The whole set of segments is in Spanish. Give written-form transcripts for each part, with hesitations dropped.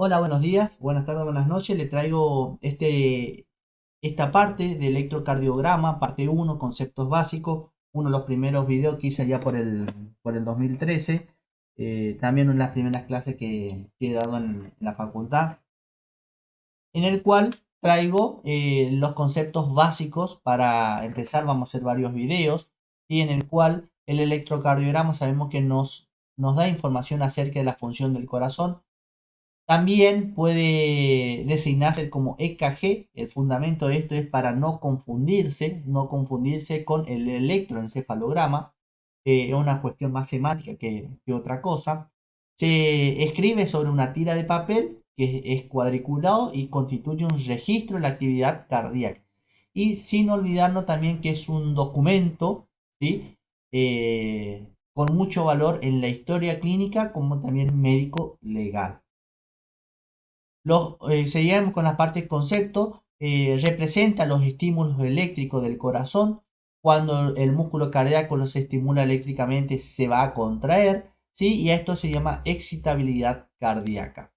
Hola, buenos días, buenas tardes, buenas noches. Le traigo esta parte de electrocardiograma, parte uno, conceptos básicos. Uno de los primeros videos que hice allá por el 2013. También una de las primeras clases que he dado en la facultad. En el cual traigo los conceptos básicos para empezar. Vamos a hacer varios videos. Y en el cual el electrocardiograma sabemos que nos da información acerca de la función del corazón. También puede designarse como EKG. El fundamento de esto es para no confundirse con el electroencefalograma. Es una cuestión más semántica que otra cosa. Se escribe sobre una tira de papel que es cuadriculado y constituye un registro de la actividad cardíaca. Y sin olvidarnos también que es un documento, ¿sí? Con mucho valor en la historia clínica como también médico legal. Seguimos con la parte de concepto. Representa los estímulos eléctricos del corazón. Cuando el músculo cardíaco los estimula eléctricamente se va a contraer, ¿sí? Y a esto se llama excitabilidad cardíaca.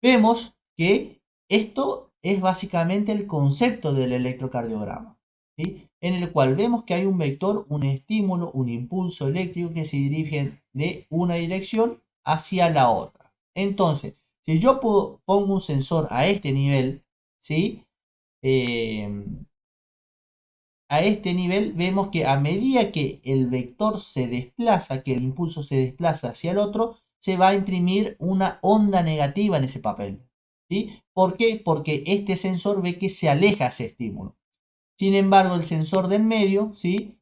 Vemos que esto es básicamente el concepto del electrocardiograma, ¿sí? En el cual vemos que hay un vector, un estímulo, un impulso eléctrico que se dirige de una dirección hacia la otra. Entonces, si yo pongo un sensor a este nivel, ¿sí? Eh, a este nivel vemos que a medida que el vector se desplaza, que el impulso se desplaza hacia el otro, se va a imprimir una onda negativa en ese papel. ¿Sí? ¿Por qué? Porque este sensor ve que se aleja ese estímulo. Sin embargo, el sensor del medio, ¿sí?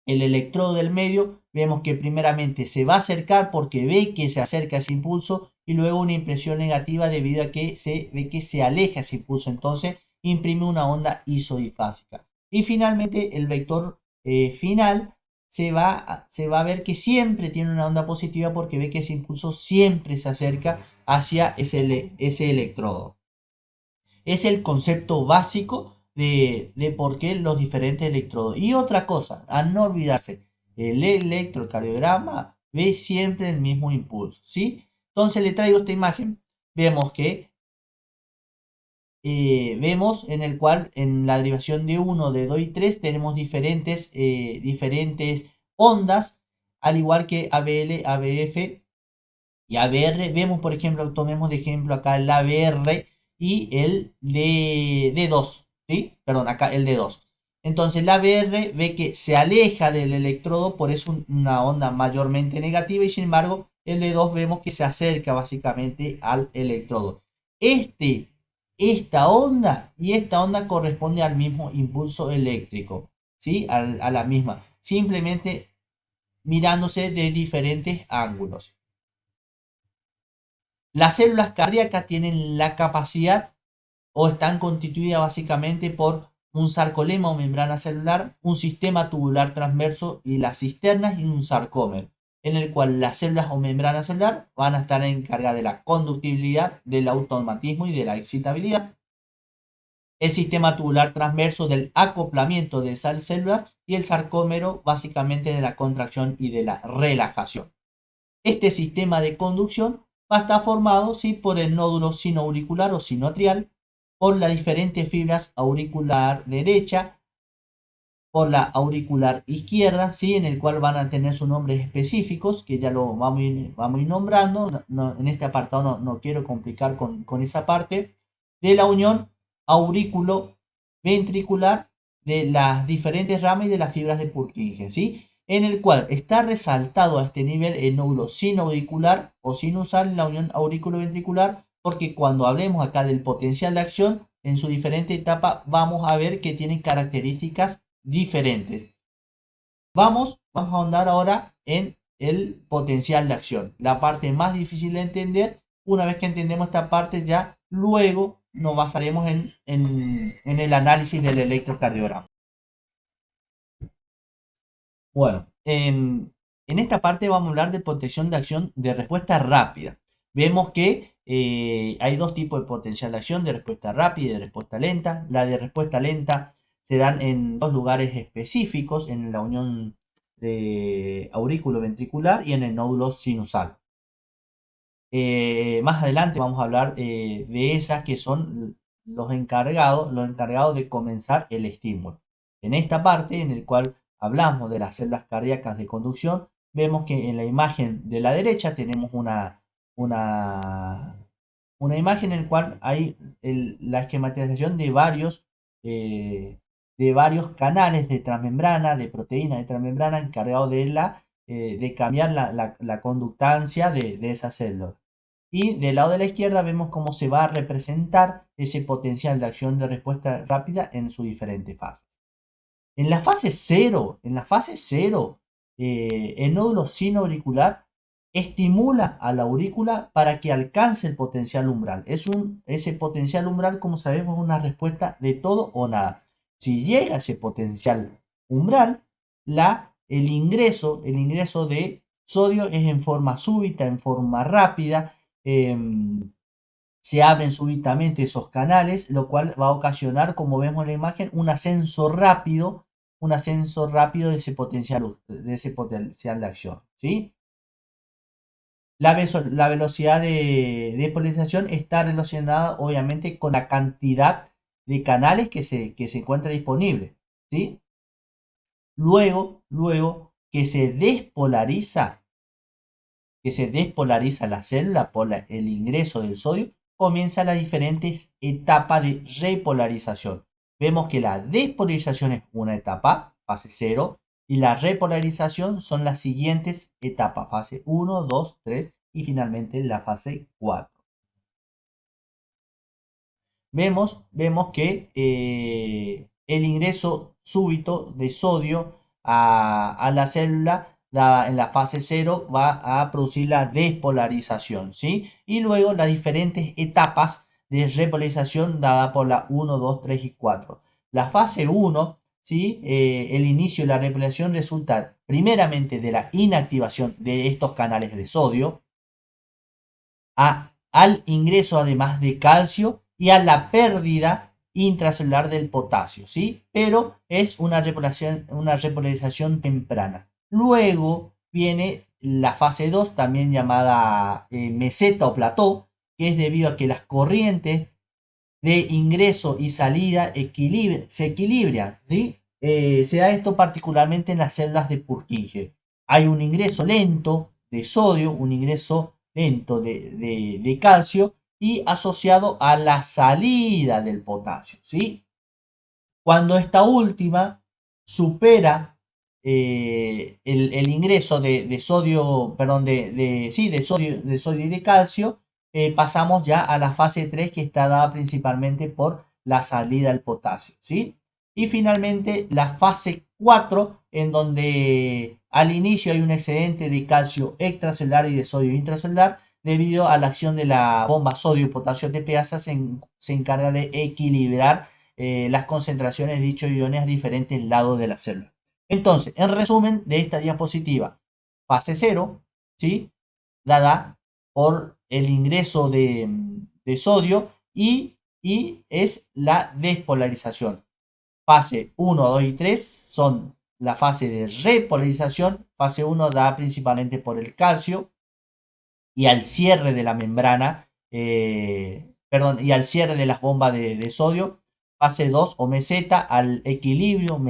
El electrodo del medio, vemos que primeramente se va a acercar porque ve que se acerca ese impulso y luego una impresión negativa debido a que se ve que se aleja ese impulso. Entonces imprime una onda isodifásica. Y finalmente el vector final se va a ver que siempre tiene una onda positiva porque ve que ese impulso siempre se acerca hacia ese electrodo. Es el concepto básico de por qué los diferentes electrodos. Y otra cosa, a no olvidarse, el electrocardiograma ve siempre el mismo impulso, ¿sí? Entonces le traigo esta imagen. Vemos que vemos en el cual en la derivación de 1, de 2 y 3 tenemos diferentes ondas, al igual que ABL, ABF y ABR. Vemos, por ejemplo, tomemos de ejemplo acá el ABR y el D2, ¿sí? Perdón, acá el D2. Entonces el ABR ve que se aleja del electrodo, por eso una onda mayormente negativa, y sin embargo el D2 vemos que se acerca básicamente al electrodo. Este, esta onda y esta onda corresponde al mismo impulso eléctrico, ¿sí? A la misma, simplemente mirándose de diferentes ángulos. Las células cardíacas tienen la capacidad o están constituidas básicamente por un sarcolema o membrana celular, un sistema tubular transverso y las cisternas y un sarcómero, en el cual las células o membrana celular van a estar encargadas de la conductibilidad, del automatismo y de la excitabilidad. El sistema tubular transverso del acoplamiento de esas células y el sarcómero básicamente de la contracción y de la relajación. Este sistema de conducción va a estar formado, ¿sí? Por el nódulo sinoauricular o sinoatrial, por las diferentes fibras auricular derecha, por la auricular izquierda, ¿sí? En el cual van a tener sus nombres específicos, que ya lo vamos a ir nombrando. En este apartado no quiero complicar con esa parte. De la unión auriculo-ventricular de las diferentes ramas y de las fibras de Purkinje, ¿sí? En el cual está resaltado a este nivel el nódulo sinoauricular o sinusal en la unión auriculo-ventricular, porque cuando hablemos acá del potencial de acción, en su diferente etapa, vamos a ver que tienen características diferentes. Vamos a ahondar ahora en el potencial de acción, la parte más difícil de entender. Una vez que entendemos esta parte, ya luego nos basaremos en el análisis del electrocardiograma. Bueno, en esta parte vamos a hablar de potencial de acción de respuesta rápida. Vemos que hay dos tipos de potencial de acción, de respuesta rápida y de respuesta lenta. La de respuesta lenta se dan en dos lugares específicos, en la unión de aurículo ventricular y en el nódulo sinusal. Más adelante vamos a hablar de esas que son los encargados de comenzar el estímulo. En esta parte, en el cual hablamos de las células cardíacas de conducción, vemos que en la imagen de la derecha tenemos una, una imagen en la cual hay la esquematización de varios canales de transmembrana, de proteínas de transmembrana encargados de cambiar la conductancia de esas células. Y del lado de la izquierda vemos cómo se va a representar ese potencial de acción de respuesta rápida en sus diferentes fases. En la fase 0, el nódulo sinoauricular estimula a la aurícula para que alcance el potencial umbral. Ese potencial umbral, como sabemos, es una respuesta de todo o nada. Si llega ese potencial umbral, el ingreso de sodio es en forma súbita, en forma rápida. Se abren súbitamente esos canales, lo cual va a ocasionar, como vemos en la imagen, un ascenso rápido de ese potencial de acción, ¿sí? La velocidad de polarización está relacionada obviamente con la cantidad de canales que se encuentra disponible, ¿sí? Luego que se despolariza la célula por el ingreso del sodio, comienzan las diferentes etapas de repolarización. Vemos que la despolarización es una etapa, fase 0, y la repolarización son las siguientes etapas, fase 1, 2, 3 y finalmente la fase 4. Vemos que el ingreso súbito de sodio a la célula en la fase 0 va a producir la despolarización, ¿sí? Y luego las diferentes etapas de repolarización dada por la 1, 2, 3 y 4. La fase 1, ¿sí? El inicio de la repolarización resulta primeramente de la inactivación de estos canales de sodio, al ingreso además de calcio y a la pérdida intracelular del potasio, ¿sí? Pero es una repolarización temprana. Luego viene la fase 2, también llamada meseta o plató, que es debido a que las corrientes de ingreso y salida se equilibran, ¿sí? Se da esto particularmente en las células de Purkinje. Hay un ingreso lento de sodio, un ingreso lento de calcio y asociado a la salida del potasio, ¿sí? Cuando esta última supera el ingreso de sodio, perdón, sí, de sodio y de calcio, pasamos ya a la fase 3 que está dada principalmente por la salida del potasio, ¿sí? Y finalmente la fase 4 en donde al inicio hay un excedente de calcio extracelular y de sodio intracelular debido a la acción de la bomba sodio-potasio TPasa se encarga de equilibrar las concentraciones de dichos iones a diferentes lados de la célula. Entonces, en resumen de esta diapositiva, fase 0, ¿sí? Dada por el ingreso de sodio y es la despolarización. Fase 1, 2 y 3 son la fase de repolarización. Fase 1 da principalmente por el calcio y al cierre de la membrana, perdón, y al cierre de las bombas de sodio. Fase 2 o meseta al equilibrio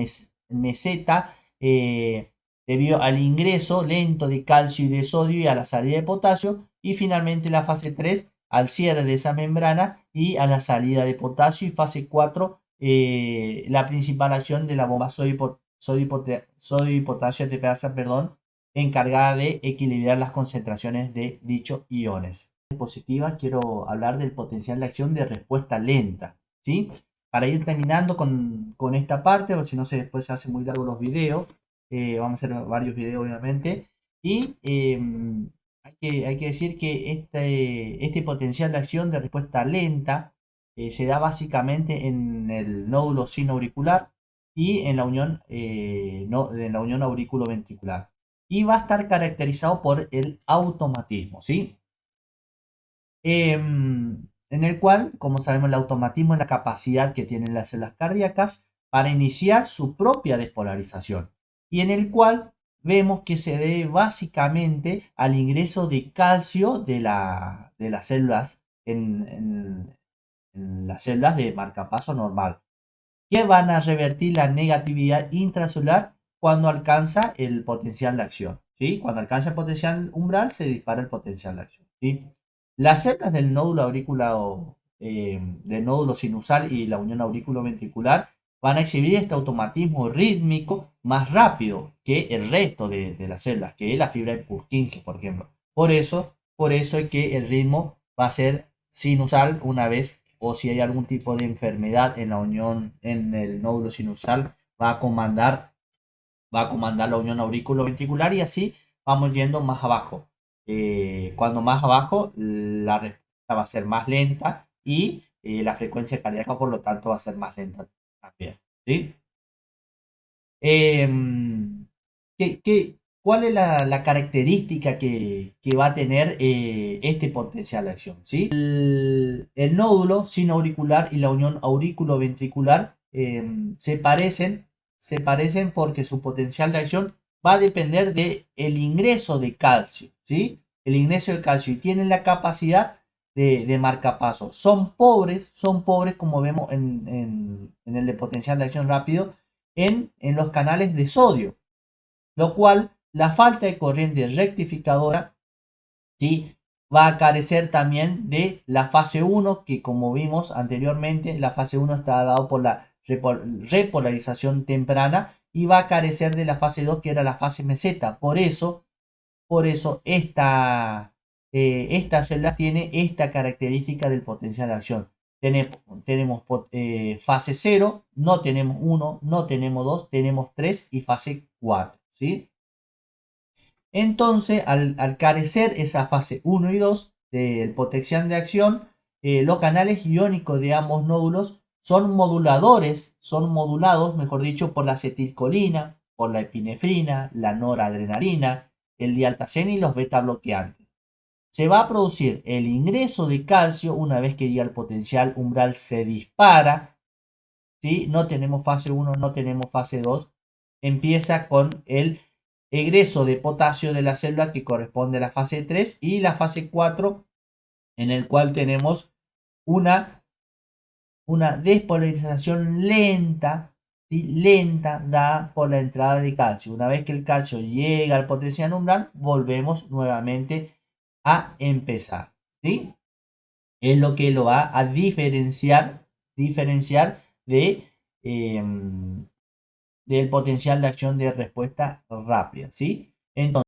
meseta debido al ingreso lento de calcio y de sodio y a la salida de potasio. Y finalmente la fase 3 al cierre de esa membrana y a la salida de potasio. Y fase 4 la principal acción de la bomba sodio y potasio ATPasa, perdón, encargada de equilibrar las concentraciones de dichos iones. Diapositiva, quiero hablar del potencial de acción de respuesta lenta, ¿sí? Para ir terminando con esta parte, o si no después se hacen muy largos los videos, vamos a hacer varios videos obviamente, y hay que decir que este potencial de acción de respuesta lenta se da básicamente en el nódulo sinoauricular y en la unión, en la unión auriculoventricular y va a estar caracterizado por el automatismo, ¿sí? En el cual, como sabemos, el automatismo es la capacidad que tienen las células cardíacas para iniciar su propia despolarización y en el cual vemos que se debe básicamente al ingreso de calcio de las células en las células de marcapaso normal, que van a revertir la negatividad intracelular cuando alcanza el potencial de acción. ¿Sí? Cuando alcanza el potencial umbral se dispara el potencial de acción. ¿Sí? Las células del nódulo auricular del nódulo sinusal y la unión aurículo-ventricular van a exhibir este automatismo rítmico más rápido que el resto de las células, que es la fibra de Purkinje, por ejemplo. Por eso es que el ritmo va a ser sinusal una vez, o si hay algún tipo de enfermedad en la unión, en el nódulo sinusal, va a comandar la unión auriculo-ventricular y así vamos yendo más abajo. Cuando más abajo, la respuesta va a ser más lenta y la frecuencia cardíaca, por lo tanto, va a ser más lenta también. ¿Sí? Em, ¿Cuál es la característica que va a tener este potencial de acción? ¿Sí? El nódulo sinoauricular y la unión aurículo-ventricular se parecen porque su potencial de acción va a depender del ingreso de calcio, ¿sí? El ingreso de calcio y tienen la capacidad de marcapaso. Son pobres como vemos en el de potencial de acción rápido en los canales de sodio, lo cual la falta de corriente rectificadora, ¿sí? Va a carecer también de la fase 1, que como vimos anteriormente, la fase 1 está dado por la repolarización temprana y va a carecer de la fase 2, que era la fase meseta. Por eso esta célula tiene esta característica del potencial de acción. Tenemos fase 0, no tenemos 1, no tenemos 2, tenemos 3 y fase 4. ¿Sí? Entonces, al carecer esa fase 1 y 2 del potencial de acción, los canales iónicos de ambos nódulos son modulados, mejor dicho, por la acetilcolina, por la epinefrina, la noradrenalina, el dialtacén y los beta bloqueantes. Se va a producir el ingreso de calcio una vez que ya el potencial umbral se dispara. ¿Sí? No tenemos fase 1, no tenemos fase 2. Empieza con el egreso de potasio de la célula, que corresponde a la fase 3, y la fase 4, en el cual tenemos una, una despolarización lenta, ¿sí? Lenta, dada por la entrada de calcio. Una vez que el calcio llega al potencial umbral, volvemos nuevamente a empezar. ¿Sí? Es lo que lo va a diferenciar de, del potencial de acción de respuesta rápida. ¿Sí? Entonces,